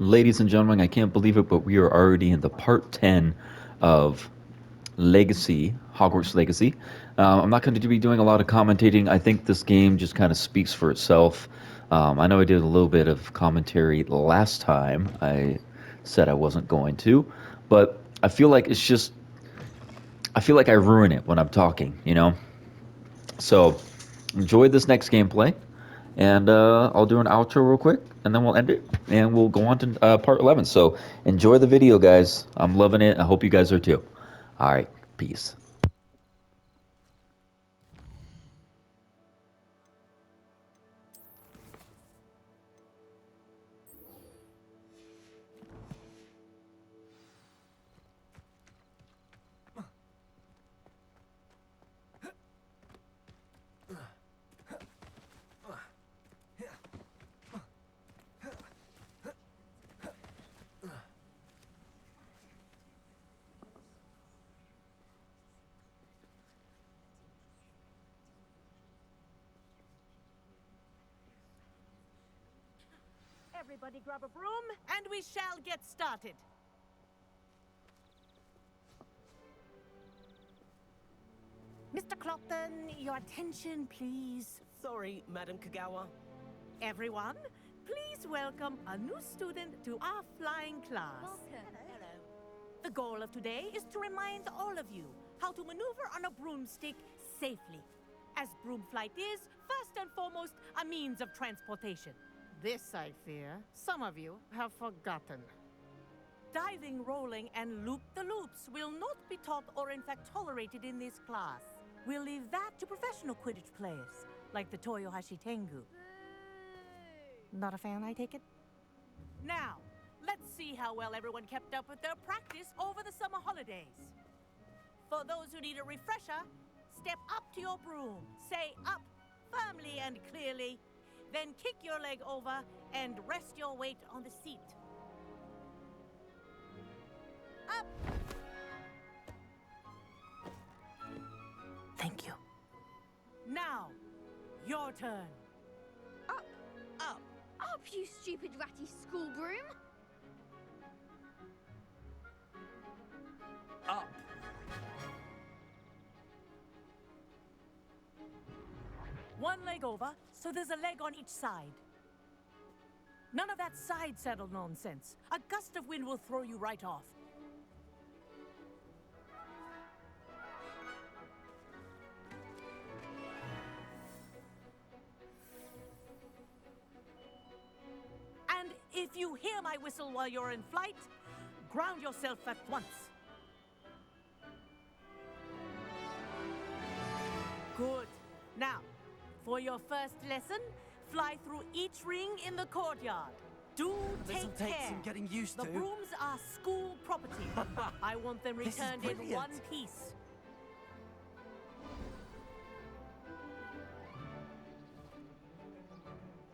Ladies and gentlemen, I can't believe it, but we are already in the part 10 of Legacy, Hogwarts Legacy. I'm not going to be doing a lot of commentating. I think this game just kind of speaks for itself. I know I did a little bit of commentary last time. I said I wasn't going to, but I feel like I feel like I ruin it when I'm talking. So enjoy this next gameplay, and I'll do an outro real quick, and then we'll end it, and we'll go on to part 11. So enjoy the video, guys. I'm loving it. I hope you guys are too. All right, peace. Everybody grab a broom, and we shall get started. Mr. Clopton, your attention, please. Sorry, Madam Kagawa. Everyone, please welcome a new student to our flying class. Welcome. Hello. The goal of today is to remind all of you how to maneuver on a broomstick safely, as broom flight is, first and foremost, a means of transportation. This, I fear, some of you have forgotten. Diving, rolling, and loop-the-loops will not be taught or in fact tolerated in this class. We'll leave that to professional Quidditch players, like the Toyohashi Tengu. Not a fan, I take it? Now, let's see how well everyone kept up with their practice over the summer holidays. For those who need a refresher, step up to your broom, say up firmly and clearly, then kick your leg over and rest your weight on the seat. Up! Thank you. Now, your turn. Up, Up. up, you stupid ratty school broom! Up. One leg over, so there's a leg on each side. None of that side saddle nonsense. A gust of wind will throw you right off. And if you hear my whistle while you're in flight, ground yourself at once. Good. Now, for your first lesson, fly through each ring in the courtyard. Do This'll take take care. some getting used The to. brooms are school property. I want them This is returned in brilliant. one piece.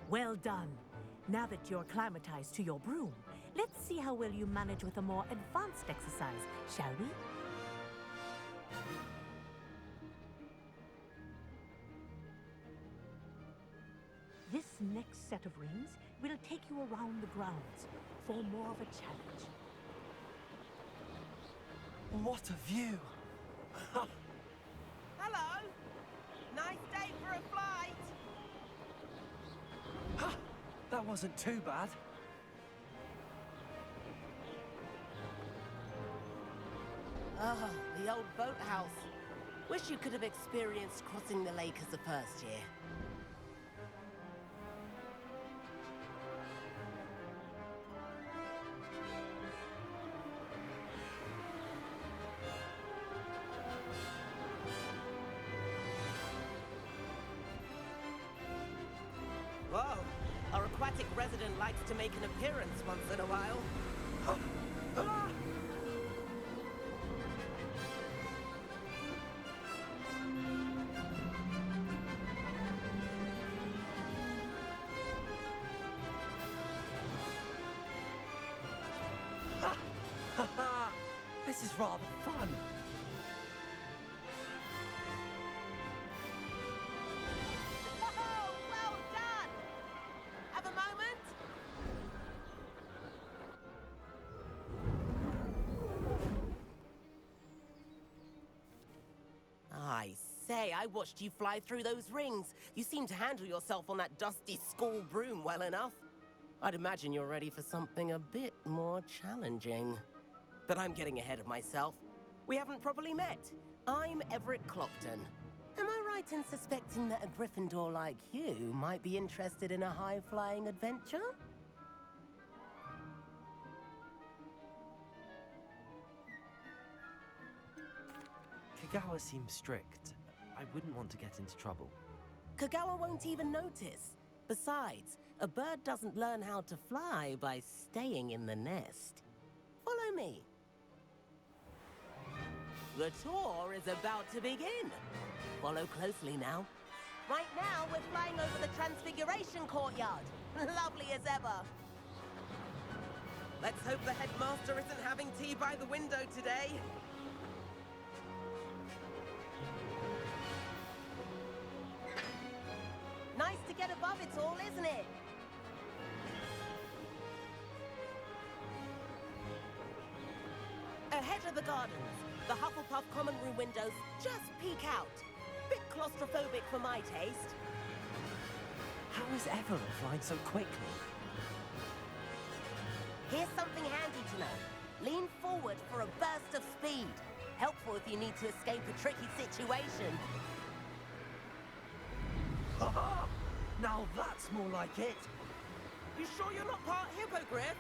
Well done. Now that you're acclimatized to your broom, let's see how well you manage with a more advanced exercise, shall we? This next set of rings will take you around the grounds for more of a challenge. What a view! Hello. Nice day for a flight. That wasn't too bad. Oh, the old boathouse. Wish you could have experienced crossing the lake as a first year. Whoa, our aquatic resident likes to make an appearance once in a while. This is rather fun. Oh, well done! Have a moment? say, I watched you fly through those rings. You seem to handle yourself on that dusty school broom well enough. I'd imagine you're ready for something a bit more challenging. But I'm getting ahead of myself. We haven't properly met. I'm Everett Clopton. Am I right in suspecting that a Gryffindor like you might be interested in a high-flying adventure? Kagawa seems strict. I wouldn't want to get into trouble. Kagawa won't even notice. Besides, a bird doesn't learn how to fly by staying in the nest. Follow me. The tour is about to begin. Follow closely now. Right now, we're flying over the Transfiguration Courtyard. Lovely as ever. Let's hope the headmaster isn't having tea by the window today. Nice to get above it all, isn't it? Ahead of the gardens, the Hufflepuff common room windows just peek out. Bit claustrophobic for my taste. How is Everett flying so quickly? Here's something handy to know. Lean forward for a burst of speed. Helpful if you need to escape a tricky situation. Haha! Now that's more like it. You sure you're not part hippogriff?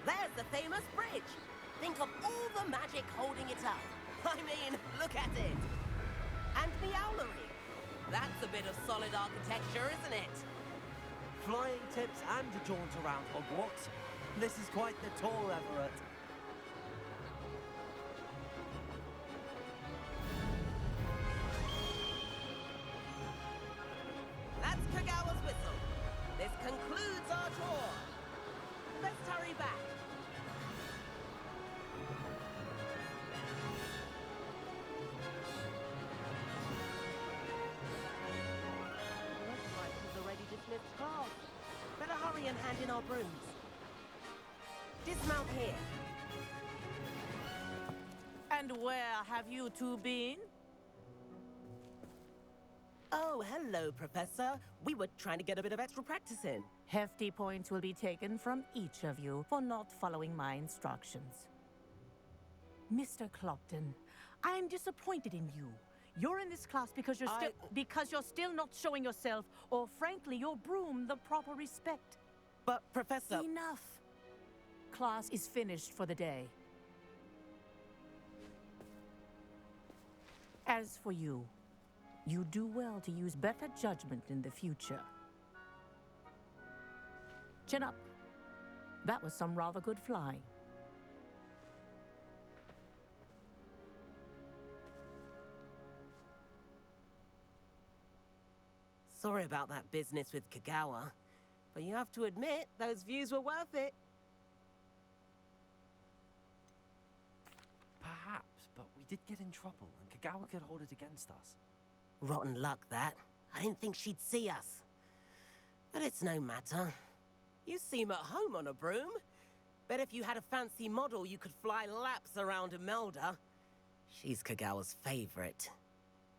There's the famous bridge. Think of all the magic holding it up. I mean, look at it. And Meowlery. That's a bit of solid architecture, isn't it? Flying tips and a jaunt around Hogwarts. This is quite the tour, Everett. That's Kagawa's whistle. This concludes our tour. Let's hurry back. Looks like we've already dismissed class. Better hurry and hand in our brooms. Dismount here. And where have you two been? Oh, hello, Professor. We were trying to get a bit of extra practice in. Hefty points will be taken from each of you for not following my instructions. Mr. Clopton, I'm disappointed in you. You're in this class because you're still not showing yourself, or frankly, your broom the proper respect. But, Professor... Enough. Class is finished for the day. As for you, you do well to use better judgment in the future. Chin up. That was some rather good flying. Sorry about that business with Kagawa, but you have to admit, those views were worth it. Perhaps, but we did get in trouble, and Kagawa could hold it against us. Rotten luck, that. I didn't think she'd see us. But it's no matter. You seem at home on a broom. Bet if you had a fancy model, you could fly laps around Imelda. She's Kagawa's favorite.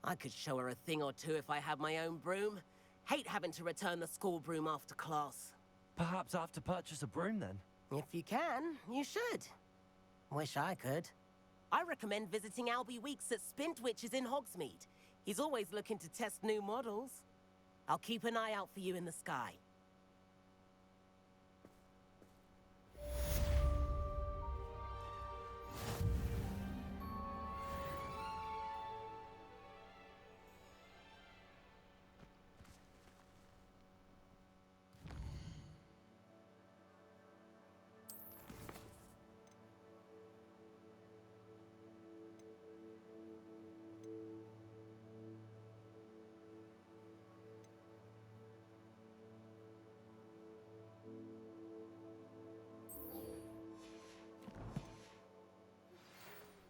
I could show her a thing or two if I had my own broom. Hate having to return the school broom after class. Perhaps I have to purchase a broom then? If you can, you should. Wish I could. I recommend visiting Albie Weeks at Spintwitches in Hogsmeade. He's always looking to test new models. I'll keep an eye out for you in the sky.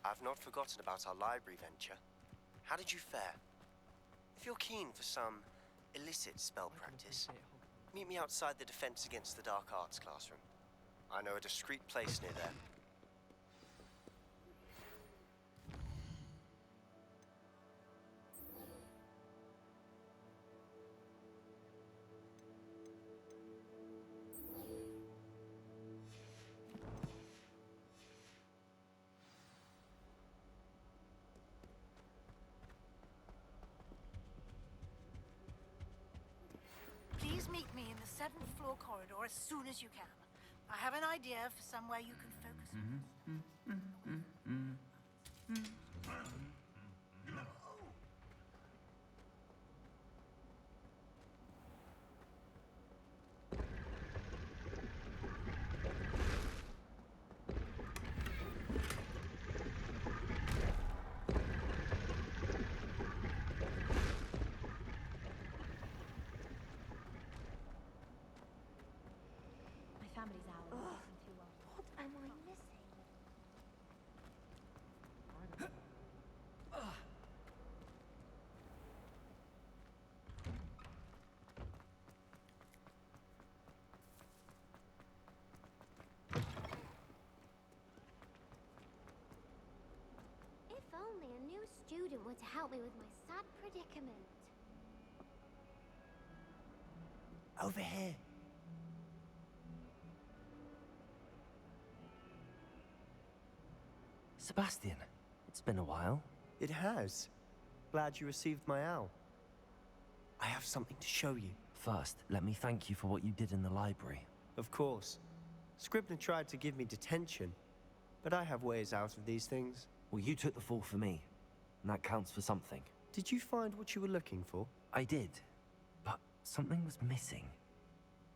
I've not forgotten about our library venture. How did you fare? If you're keen for some illicit spell practice, meet me outside the Defense Against the Dark Arts classroom. I know a discreet place near there. Please meet me in the 7th floor corridor as soon as you can. I have an idea for somewhere you can focus. My family's out. Too well. What am I missing? If only a new student were to help me with my sad predicament. Over here. Sebastian, it's been a while. It has. Glad you received my owl. I have something to show you. First, let me thank you for what you did in the library. Of course. Scribner tried to give me detention, but I have ways out of these things. Well, you took the fall for me, and that counts for something. Did you find what you were looking for? I did, but something was missing.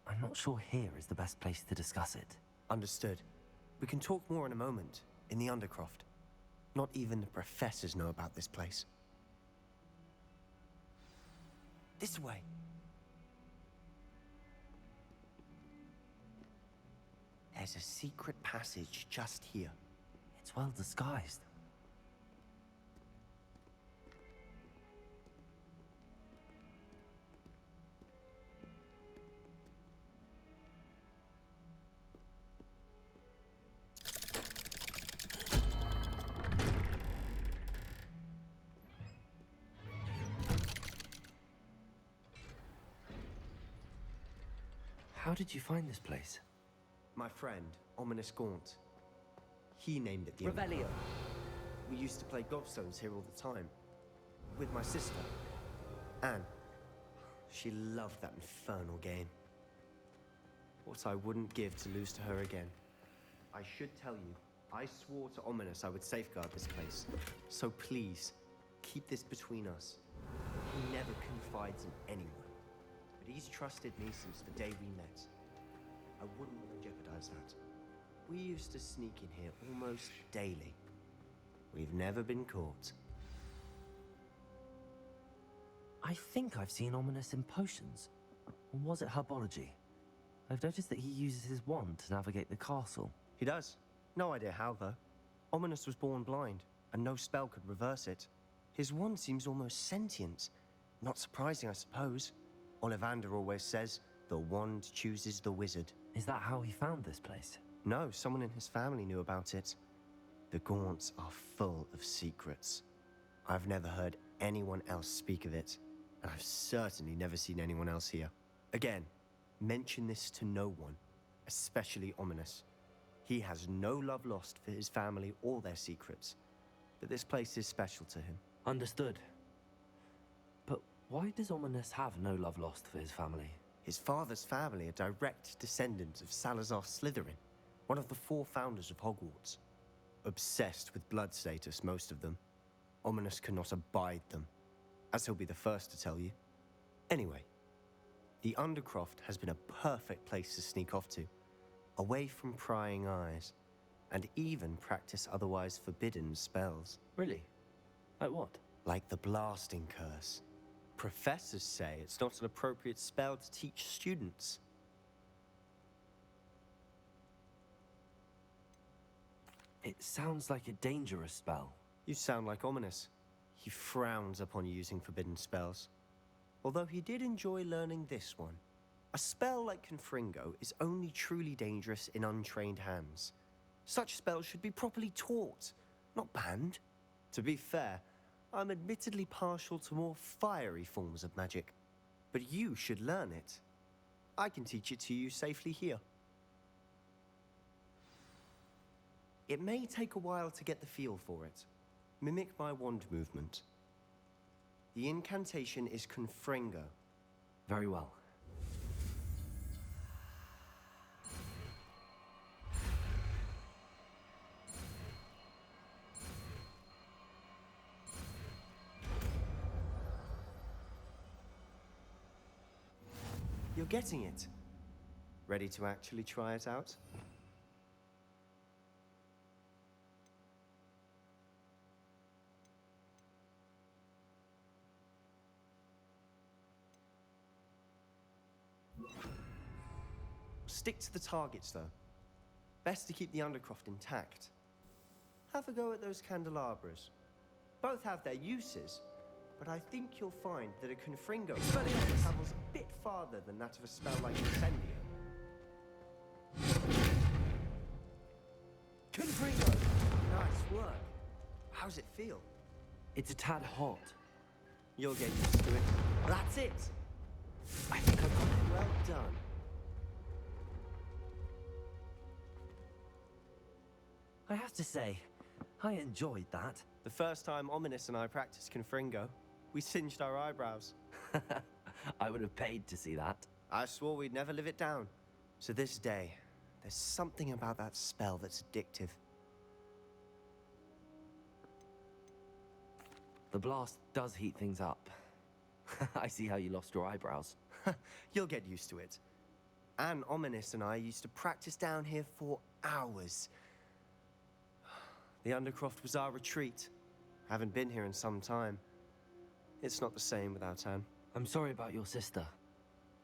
I'm not sure here is the best place to discuss it. Understood. We can talk more in a moment, in the Undercroft. Not even the professors know about this place. This way. There's a secret passage just here. It's well disguised. How did you find this place? My friend, Ominous Gaunt. He named it the Revelio. We used to play gobstones here all the time. With my sister, Anne. She loved that infernal game. What I wouldn't give to lose to her again. I should tell you, I swore to Ominous I would safeguard this place. So please, keep this between us. He never confides in anyone. But he's trusted me since the day we met. I wouldn't want to jeopardize that. We used to sneak in here almost daily. We've never been caught. I think I've seen Ominous in potions. Or was it herbology? I've noticed that he uses his wand to navigate the castle. He does. No idea how, though. Ominous was born blind, and no spell could reverse it. His wand seems almost sentient. Not surprising, I suppose. Ollivander always says, the wand chooses the wizard. Is that how he found this place? No, someone in his family knew about it. The Gaunts are full of secrets. I've never heard anyone else speak of it, and I've certainly never seen anyone else here. Again, mention this to no one, especially Ominous. He has no love lost for his family or their secrets, but this place is special to him. Understood. But why does Ominous have no love lost for his family? His father's family are direct descendants of Salazar Slytherin, one of the 4 founders of Hogwarts. Obsessed with blood status, most of them. Ominous cannot abide them, as he'll be the first to tell you. Anyway, the Undercroft has been a perfect place to sneak off to, away from prying eyes, and even practice otherwise forbidden spells. Really? Like what? Like the Blasting Curse. Professors say it's not an appropriate spell to teach students. It sounds like a dangerous spell. You sound like Ominous. He frowns upon using forbidden spells. Although he did enjoy learning this one. A spell like Confringo is only truly dangerous in untrained hands. Such spells should be properly taught, not banned. To be fair, I'm admittedly partial to more fiery forms of magic, but you should learn it. I can teach it to you safely here. It may take a while to get the feel for it. Mimic my wand movement. The incantation is Confringo. Very well. You're getting it. Ready to actually try it out? Stick to the targets, though. Best to keep the Undercroft intact. Have a go at those candelabras. Both have their uses, but I think you'll find that a Confringo travels a bit farther than that of a spell like Incendio. Confringo! Nice work. How's it feel? It's a tad hot. You'll get used to it. That's it! I think I've got it well done. I have to say, I enjoyed that. The first time Ominous and I practiced Confringo, we singed our eyebrows. I would have paid to see that. I swore we'd never live it down. So this day, there's something about that spell that's addictive. The blast does heat things up. I see how you lost your eyebrows. You'll get used to it. Anne Ominous and I used to practice down here for hours. The Undercroft was our retreat. Haven't been here in some time. It's not the same without Anne. I'm sorry about your sister.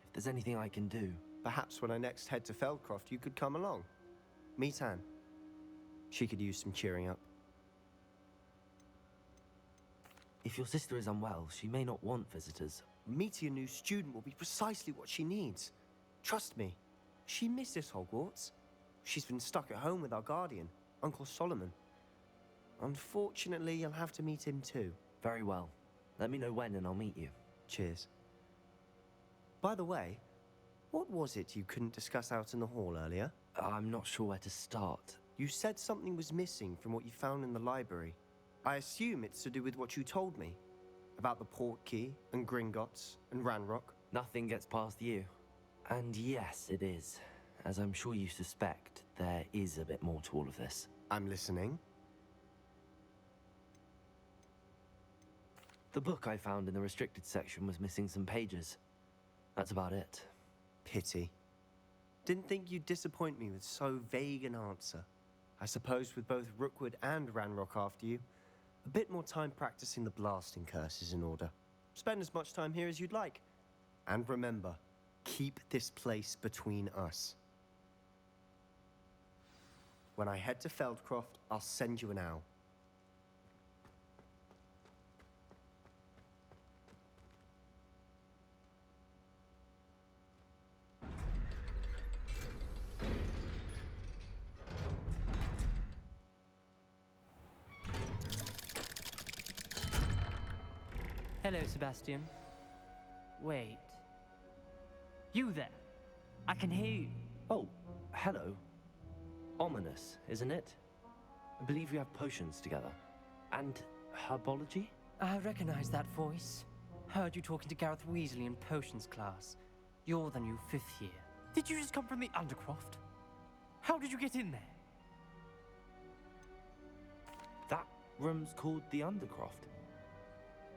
If there's anything I can do... Perhaps when I next head to Feldcroft, you could come along. Meet Anne. She could use some cheering up. If your sister is unwell, she may not want visitors. Meeting a new student will be precisely what she needs. Trust me, she misses Hogwarts. She's been stuck at home with our guardian, Uncle Solomon. Unfortunately, you'll have to meet him too. Very well. Let me know when and I'll meet you. Cheers. By the way, what was it you couldn't discuss out in the hall earlier? I'm not sure where to start. You said something was missing from what you found in the library. I assume it's to do with what you told me. About the Portkey, and Gringotts, and Ranrock. Nothing gets past you. And yes, it is. As I'm sure you suspect, there is a bit more to all of this. I'm listening. The book I found in the restricted section was missing some pages. That's about it. Pity. Didn't think you'd disappoint me with so vague an answer. I suppose with both Rookwood and Ranrock after you, a bit more time practicing the blasting curse is in order. Spend as much time here as you'd like. And remember, keep this place between us. When I head to Feldcroft, I'll send you an owl. Hello, Sebastian. Wait. You there? I can hear you. Oh, hello. Ominous, isn't it? I believe we have potions together. And herbology? I recognize that voice. Heard you talking to Gareth Weasley in potions class. You're the new 5th year. Did you just come from the Undercroft? How did you get in there? That room's called the Undercroft.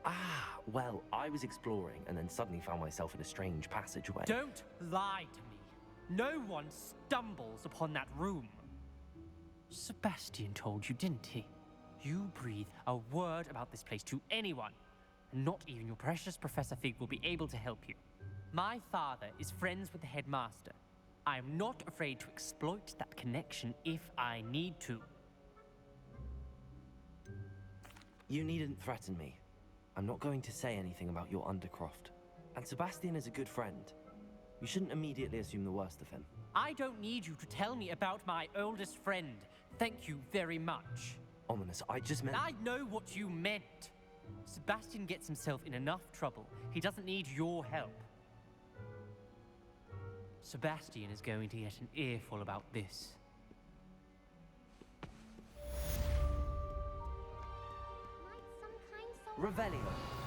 Ah, well, I was exploring and then suddenly found myself in a strange passageway. Don't lie to me. No one stumbles upon that room. Sebastian told you, didn't he? You breathe a word about this place to anyone, and not even your precious Professor Fig will be able to help you. My father is friends with the headmaster. I am not afraid to exploit that connection if I need to. You needn't threaten me. I'm not going to say anything about your Undercroft. And Sebastian is a good friend. You shouldn't immediately assume the worst of him. I don't need you to tell me about my oldest friend. Thank you very much. Ominous, I just meant... I know what you meant. Sebastian gets himself in enough trouble. He doesn't need your help. Sebastian is going to get an earful about this. Might some kind soul... Revelio.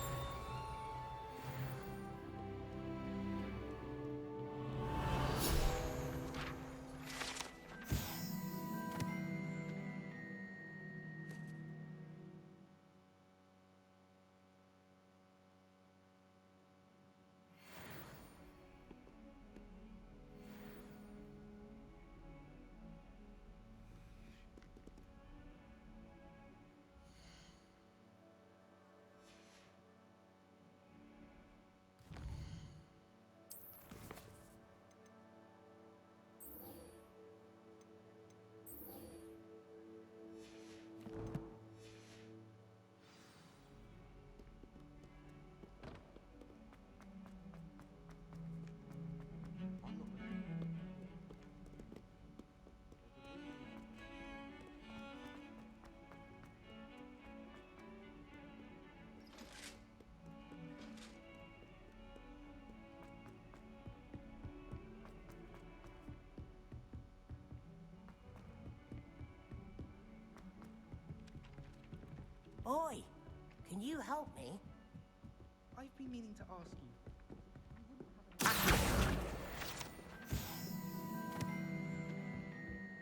Oi, can you help me? I've been meaning to ask you.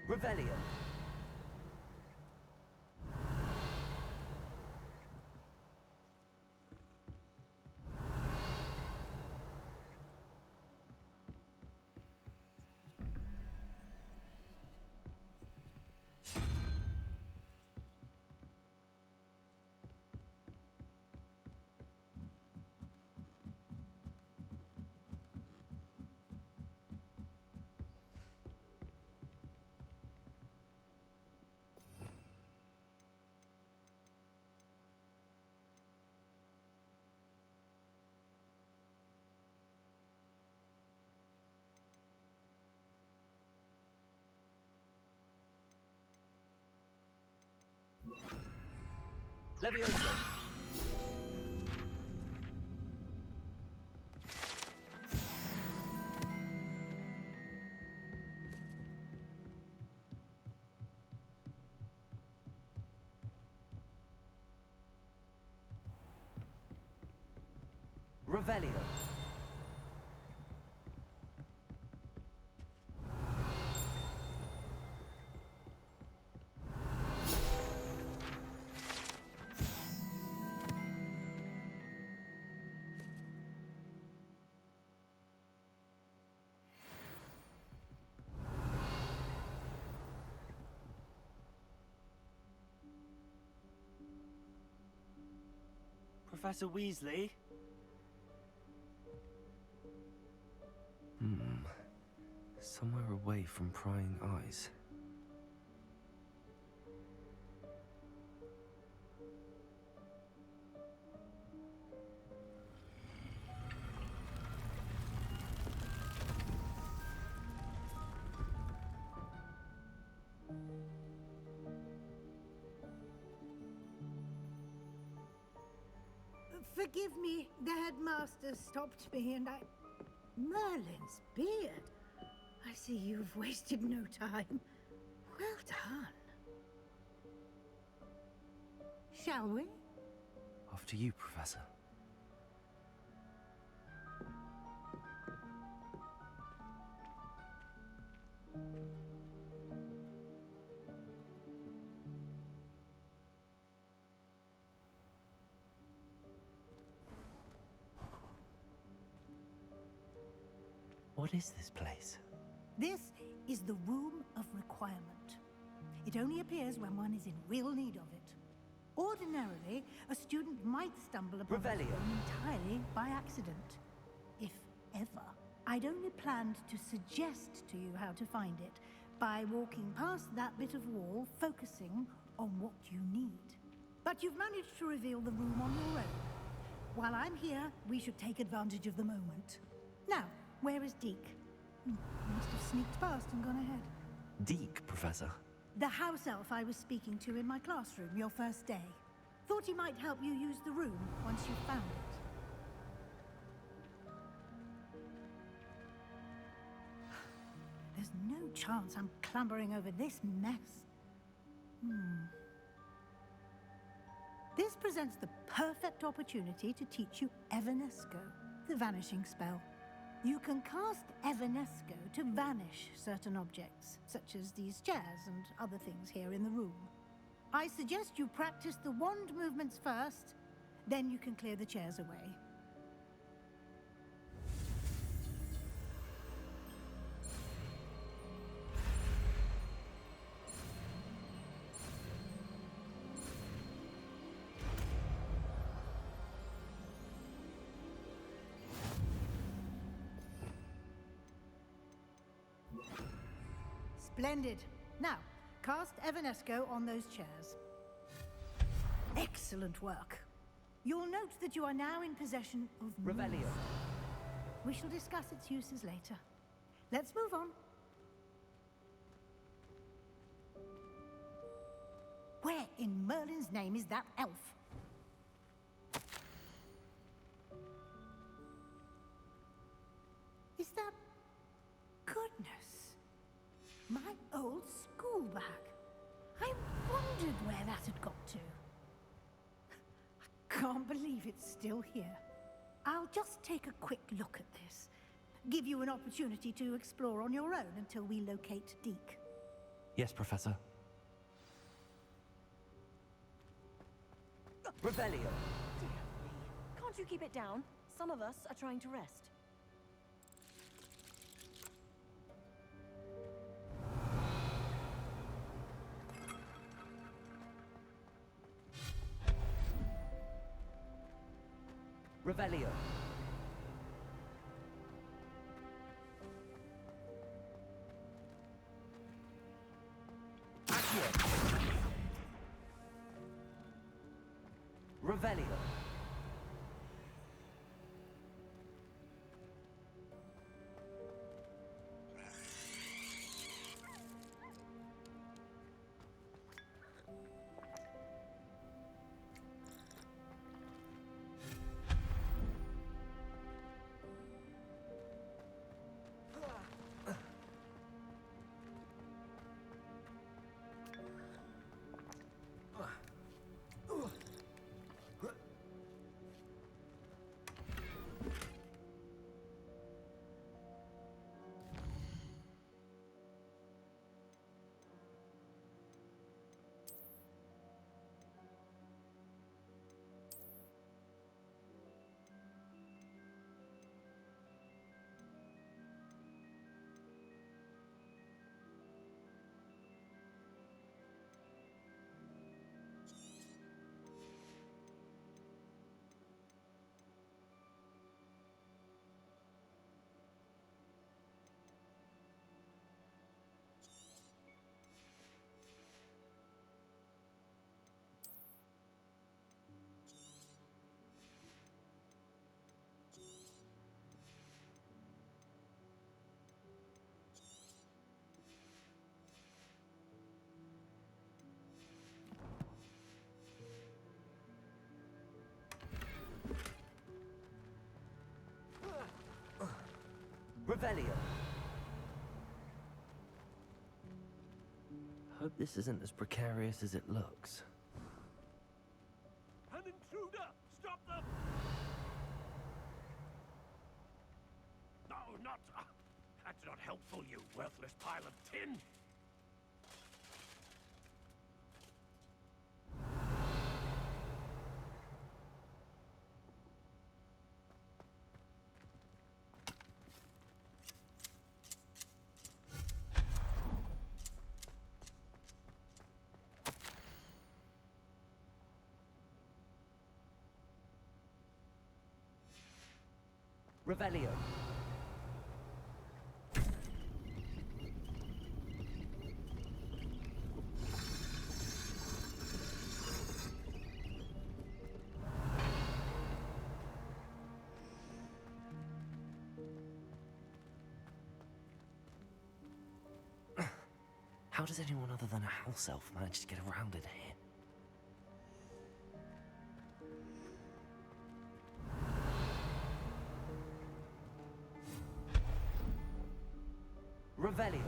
Revelio. Leviosa. Revelio. Professor Weasley? Somewhere away from prying eyes. Forgive me, the headmaster stopped me and I... Merlin's beard. I see you've wasted no time. Well done. Shall we? After you, Professor. What is this place? This is the Room of Requirement. It only appears when one is in real need of it. Ordinarily, a student might stumble upon this Revelio. room entirely by accident. If ever. I'd only planned to suggest to you how to find it by walking past that bit of wall, focusing on what you need. But you've managed to reveal the room on your own. While I'm here, we should take advantage of the moment. Now, Where is Deke? He must have sneaked past and gone ahead. Deke, Professor. The house elf I was speaking to in my classroom your first day. Thought he might help you use the room once you found it. There's no chance I'm clambering over this mess. This presents the perfect opportunity to teach you Evanesco, the vanishing spell. You can cast Evanesco to vanish certain objects, such as these chairs and other things here in the room. I suggest you practice the wand movements first, then you can clear the chairs away. Splendid. Now, cast Evanesco on those chairs. Excellent work. You'll note that you are now in possession of Revelio. Moonstone. We shall discuss its uses later. Let's move on. Where in Merlin's name is that elf? Is that... Goodness. My old school bag. I wondered where that had got to. I can't believe it's still here. I'll just take a quick look at this. Give you an opportunity to explore on your own until we locate Deke. Yes, Professor. Revelio. Dear me. Can't you keep it down? Some of us are trying to rest. Revelio. Accio. Revelio. Revelio. Hope this isn't as precarious as it looks. An intruder! Stop them! No, not... that's not helpful, you worthless pile of tin! Revelio. How does anyone other than a house elf manage to get around in here? Revelio.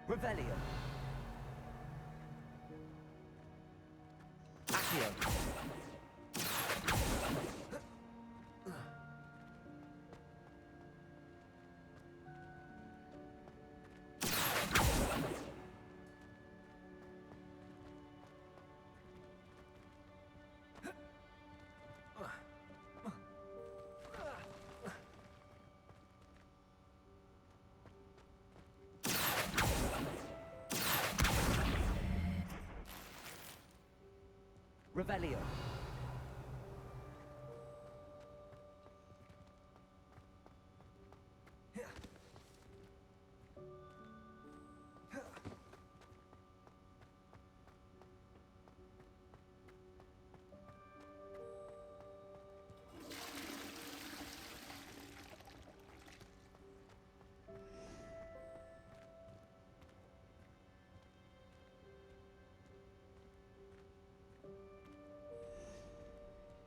Revelio. Accio. Revelio.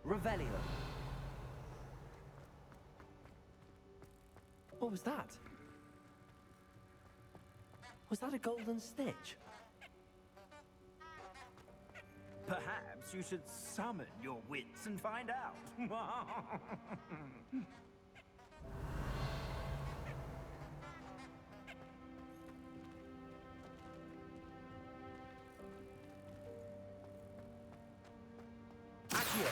Revelio. What was that? Was that a golden stitch? Perhaps you should summon your wits and find out. Accio.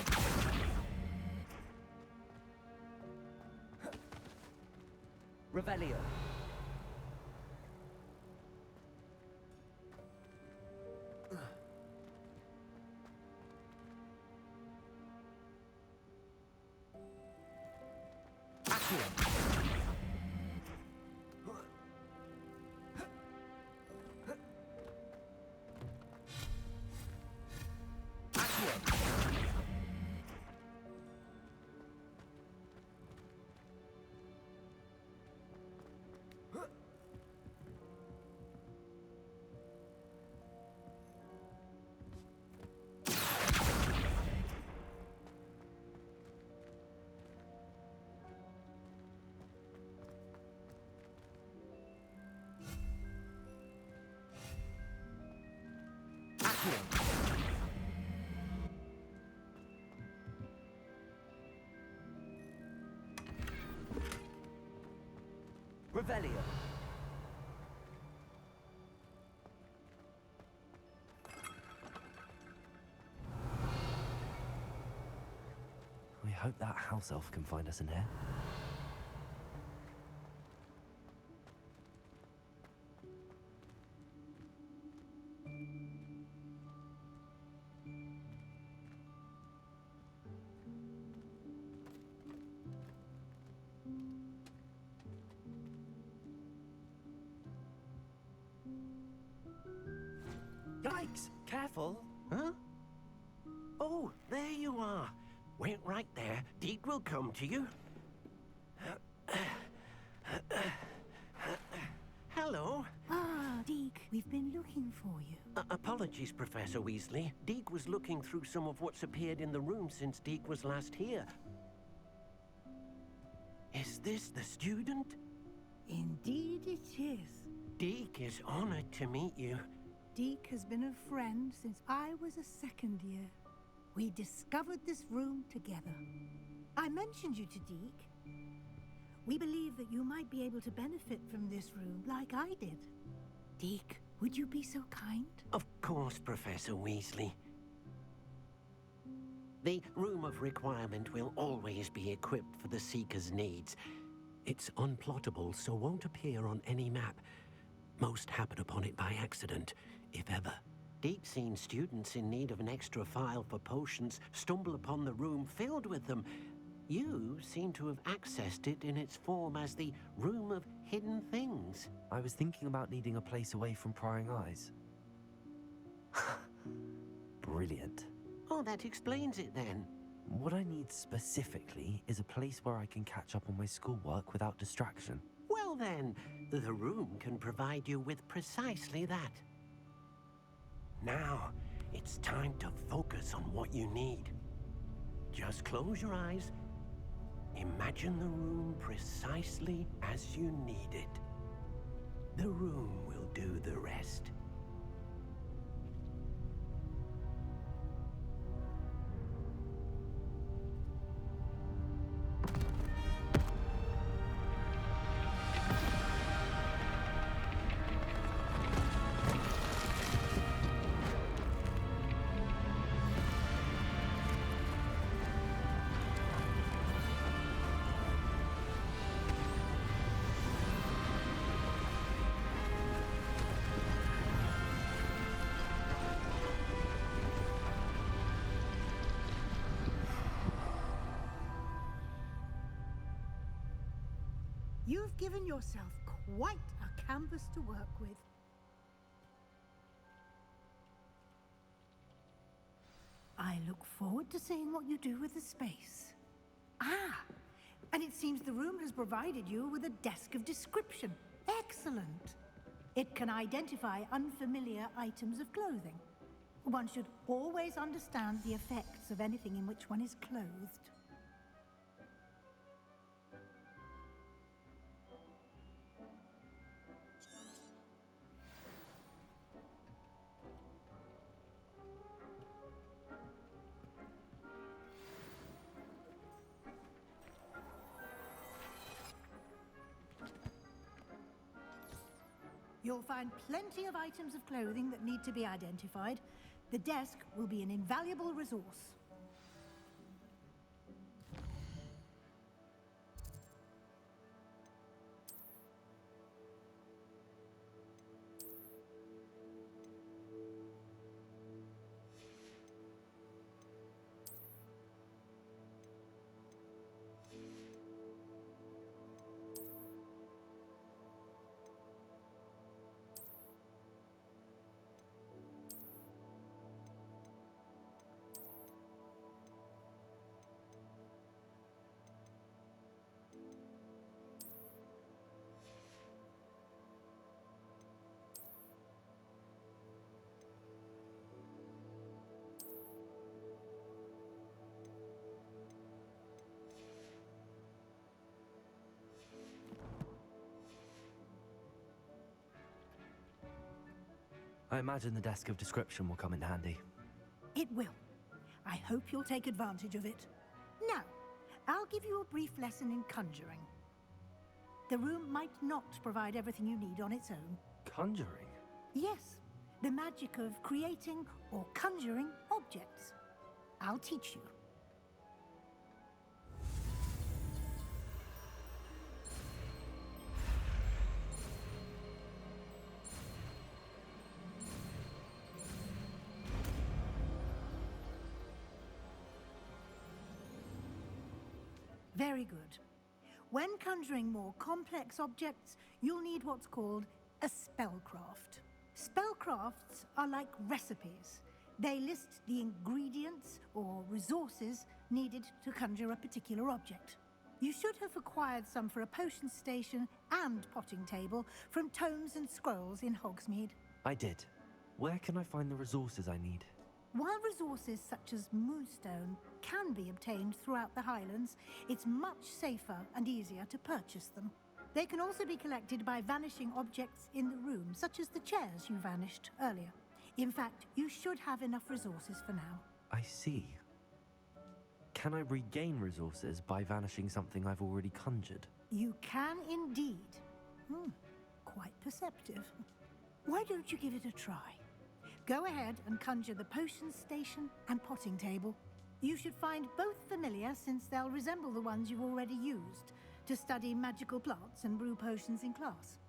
Revelio. Accio. Revelio. We hope that house elf can find us in here. Yikes! Careful! Huh? Oh, there you are. Wait right there. Deke will come to you. Hello. Ah, Deke, we've been looking for you. Apologies, Professor Weasley. Deke was looking through some of what's appeared in the room since Deke was last here. Is this the student? Indeed it is. Deke is honored to meet you. Deke has been a friend since I was a second year. We discovered this room together. I mentioned you to Deke. We believe that you might be able to benefit from this room like I did. Deke, would you be so kind? Of course, Professor Weasley. The Room of Requirement will always be equipped for the Seeker's needs. It's unplottable, so won't appear on any map. Most happen upon it by accident, if ever. Deep-seen students in need of an extra file for potions stumble upon the room filled with them. You seem to have accessed it in its form as the Room of Hidden Things. I was thinking about needing a place away from prying eyes. Brilliant. Oh, that explains it then. What I need specifically is a place where I can catch up on my schoolwork without distraction. Well then, the room can provide you with precisely that. Now, it's time to focus on what you need. Just close your eyes. Imagine the room precisely as you need it. The room will do the rest. You've given yourself quite a canvas to work with. I look forward to seeing what you do with the space. Ah, and it seems the room has provided you with a desk of description. Excellent. It can identify unfamiliar items of clothing. One should always understand the effects of anything in which one is clothed. You'll find plenty of items of clothing that need to be identified. The desk will be an invaluable resource. I imagine the desk of description will come in handy. It will. I hope you'll take advantage of it. Now, I'll give you a brief lesson in conjuring. The room might not provide everything you need on its own. Conjuring? Yes, the magic of creating or conjuring objects. I'll teach you. Very good. When conjuring more complex objects, you'll need what's called a spellcraft. Spellcrafts are like recipes. They list the ingredients or resources needed to conjure a particular object. You should have acquired some for a potion station and potting table from tomes and scrolls in Hogsmeade. I did. Where can I find the resources I need? While resources such as moonstone can be obtained throughout the Highlands, it's much safer and easier to purchase them. They can also be collected by vanishing objects in the room, such as the chairs you vanished earlier. In fact, you should have enough resources for now. I see. Can I regain resources by vanishing something I've already conjured? You can indeed. Quite perceptive. Why don't you give it a try? Go ahead and conjure the potion station and potting table. You should find both familiar since they'll resemble the ones you've already used. To study magical plants and brew potions in class.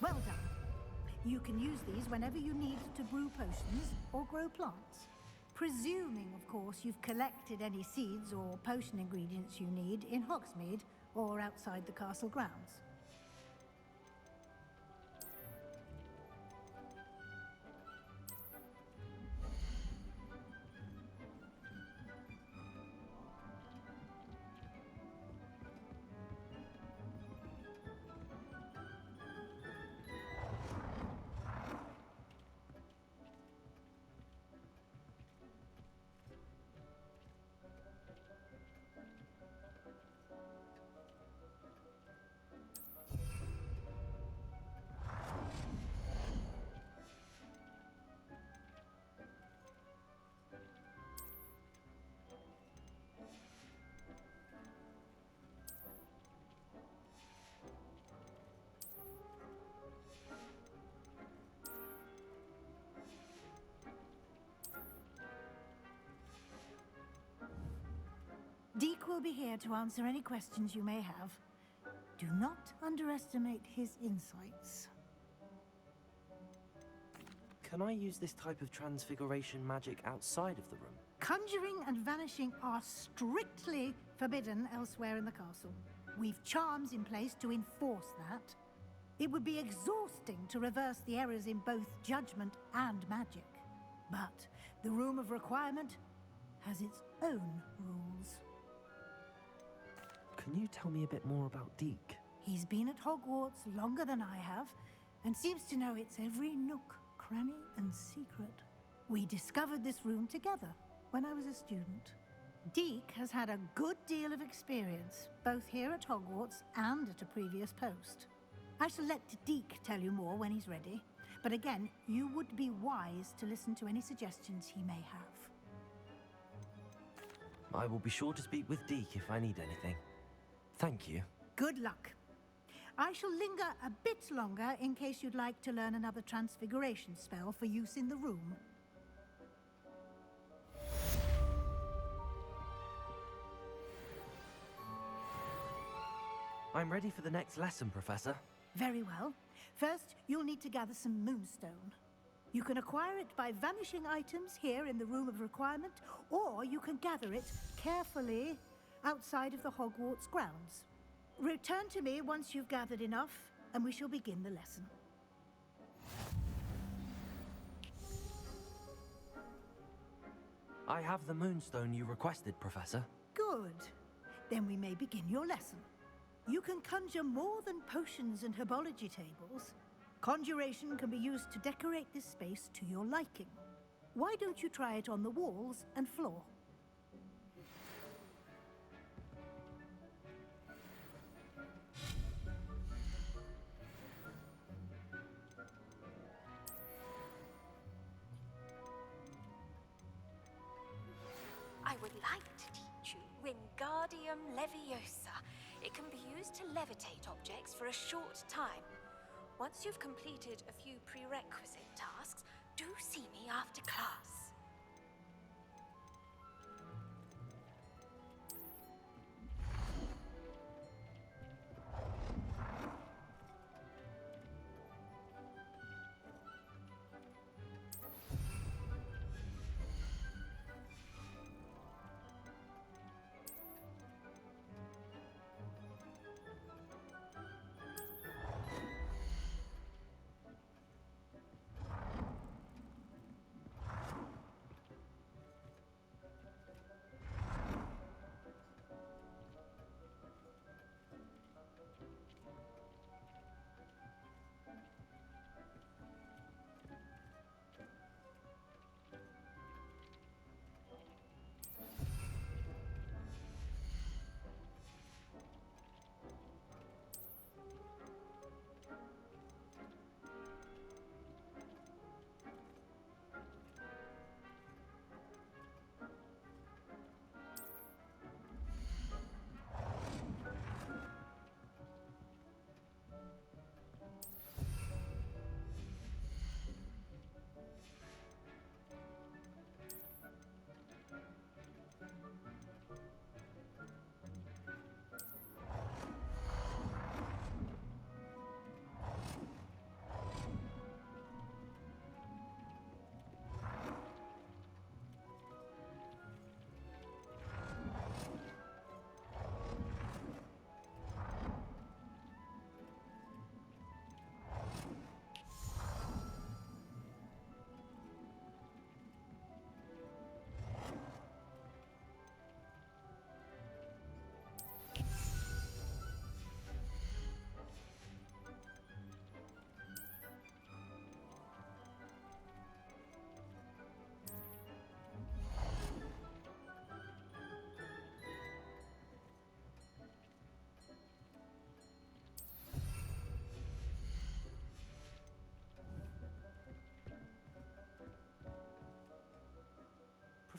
Well done. You can use these whenever you need to brew potions or grow plants. Presuming, of course, you've collected any seeds or potion ingredients you need in Hogsmeade or outside the castle grounds. Deke will be here to answer any questions you may have. Do not underestimate his insights. Can I use this type of transfiguration magic outside of the room? Conjuring and vanishing are strictly forbidden elsewhere in the castle. We've charms in place to enforce that. It would be exhausting to reverse the errors in both judgment and magic. But the Room of Requirement has its own rules. Can you tell me a bit more about Deke? He's been at Hogwarts longer than I have, and seems to know its every nook, cranny, and secret. We discovered this room together when I was a student. Deke has had a good deal of experience, both here at Hogwarts and at a previous post. I shall let Deke tell you more when he's ready, but again, you would be wise to listen to any suggestions he may have. I will be sure to speak with Deke if I need anything. Thank you. Good luck. I shall linger a bit longer in case you'd like to learn another transfiguration spell for use in the room. I'm ready for the next lesson, Professor. Very well. First, you'll need to gather some moonstone. You can acquire it by vanishing items here in the Room of Requirement, or you can gather it carefully outside of the Hogwarts grounds. Return to me once you've gathered enough, and we shall begin the lesson. I have the moonstone you requested, Professor. Good. Then we may begin your lesson. You can conjure more than potions and herbology tables. Conjuration can be used to decorate this space to your liking. Why don't you try it on the walls and floor? Wingardium Leviosa. It can be used to levitate objects for a short time. Once you've completed a few prerequisite tasks, do see me after class.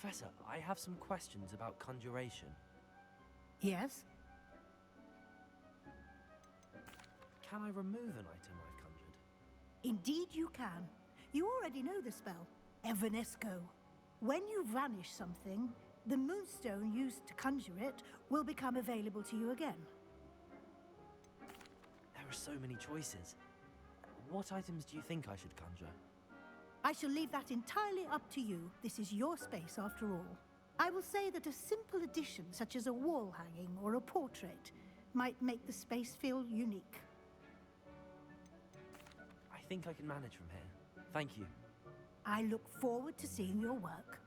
Professor, I have some questions about conjuration. Yes? Can I remove an item I've conjured? Indeed you can. You already know the spell, Evanesco. When you vanish something, the moonstone used to conjure it will become available to you again. There are so many choices. What items do you think I should conjure? I shall leave that entirely up to you. This is your space after all. I will say that a simple addition, such as a wall hanging or a portrait, might make the space feel unique. I think I can manage from here. Thank you. I look forward to seeing your work.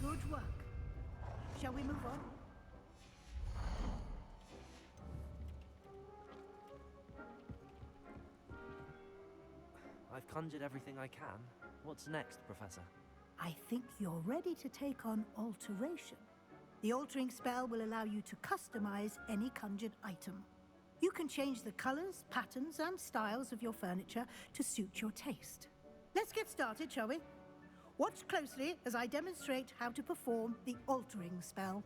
Good work. Shall we move on? I've conjured everything I can. What's next, Professor? I think you're ready to take on alteration. The altering spell will allow you to customize any conjured item. You can change the colors, patterns, and styles of your furniture to suit your taste. Let's get started, shall we? Watch closely as I demonstrate how to perform the altering spell.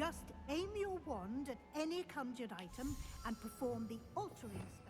Just aim your wand at any conjured item and perform the altering spell.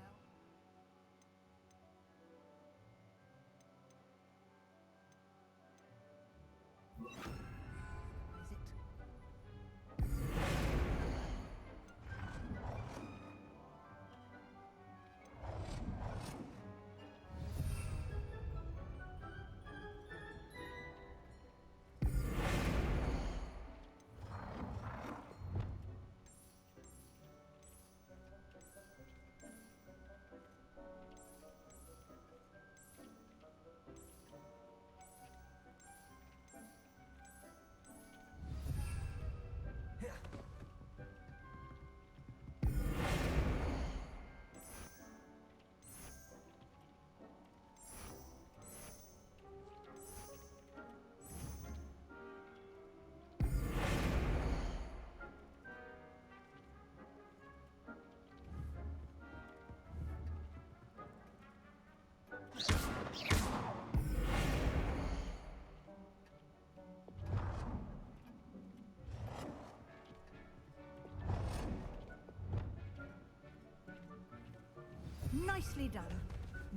Nicely done.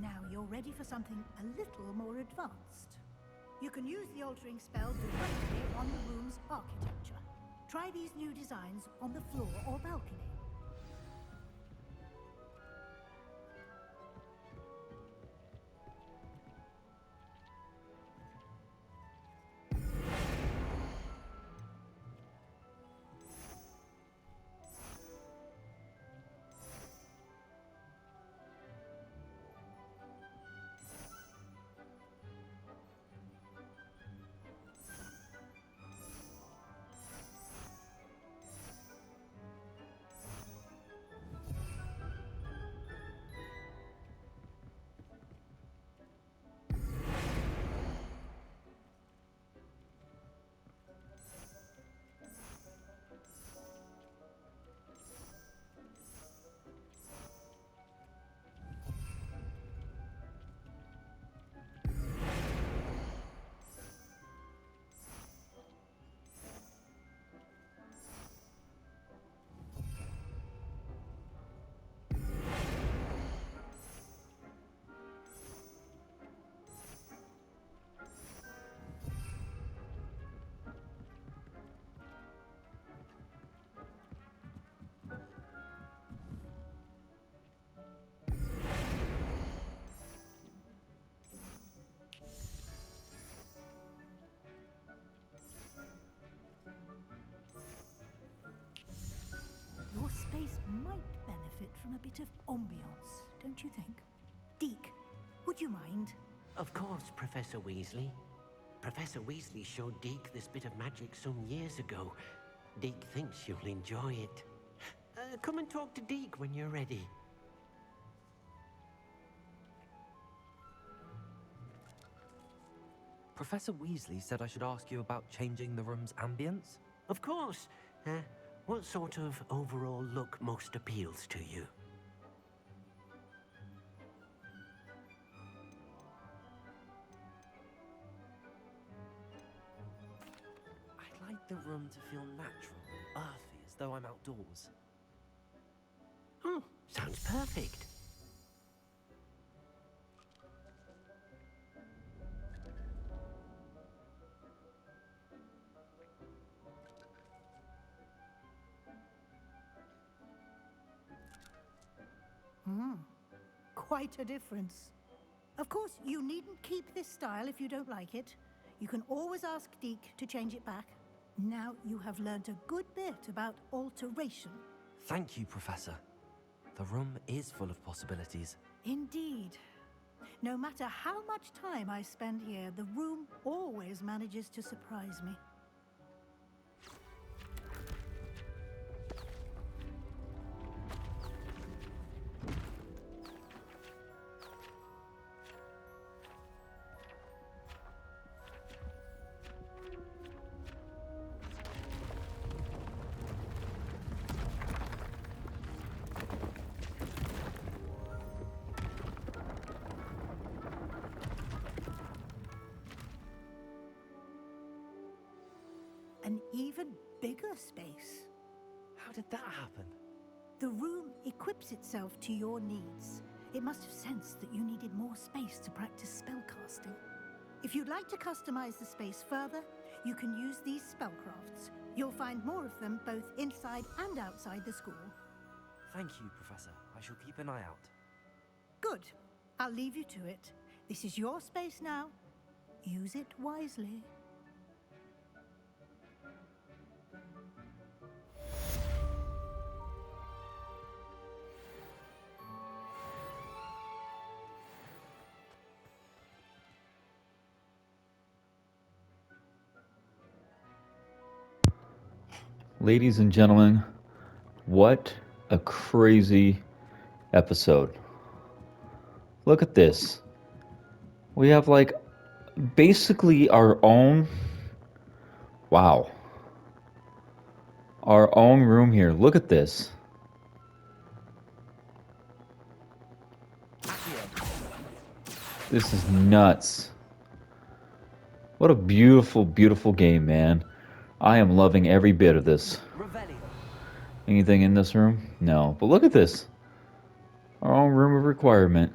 Now you're ready for something a little more advanced. You can use the altering spell directly on the room's architecture. Try these new designs on the floor or balcony. Your space might benefit from a bit of ambiance, don't you think? Deke, would you mind? Of course, Professor Weasley. Professor Weasley showed Deke this bit of magic some years ago. Deke thinks you'll enjoy it. Come and talk to Deke when you're ready. Professor Weasley said I should ask you about changing the room's ambience? Of course. What sort of overall look most appeals to you? I'd like the room to feel natural, earthy, as though I'm outdoors. Oh, sounds perfect. Quite a difference. Of course, you needn't keep this style if you don't like it. You can always ask Deke to change it back. Now you have learned a good bit about alteration. Thank you, Professor. The room is full of possibilities. Indeed. No matter how much time I spend here, the room always manages to surprise me. an even bigger space. How did that happen? The room equips itself to your needs. It must have sensed that you needed more space to practice spellcasting. If you'd like to customize the space further, you can use these spellcrafts. You'll find more of them both inside and outside the school. Thank you, Professor. I shall keep an eye out. Good. I'll leave you to it. This is your space now. Use it wisely. Ladies and gentlemen, what a crazy episode. Look at this. We have like basically our own, wow, our own room here. Look at this. This is nuts. What a beautiful, beautiful game, man. I am loving every bit of this. Anything in this room? No. But look at this. Our own room of requirement.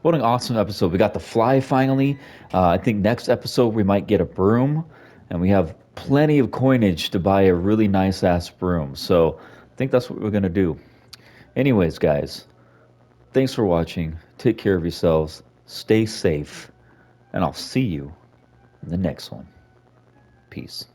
What an awesome episode. We got the fly finally. I think next episode we might get a broom. And we have plenty of coinage to buy a really nice ass broom. So I think that's what we're going to do. Anyways, guys. Thanks for watching. Take care of yourselves. Stay safe. And I'll see you in the next one. Peace.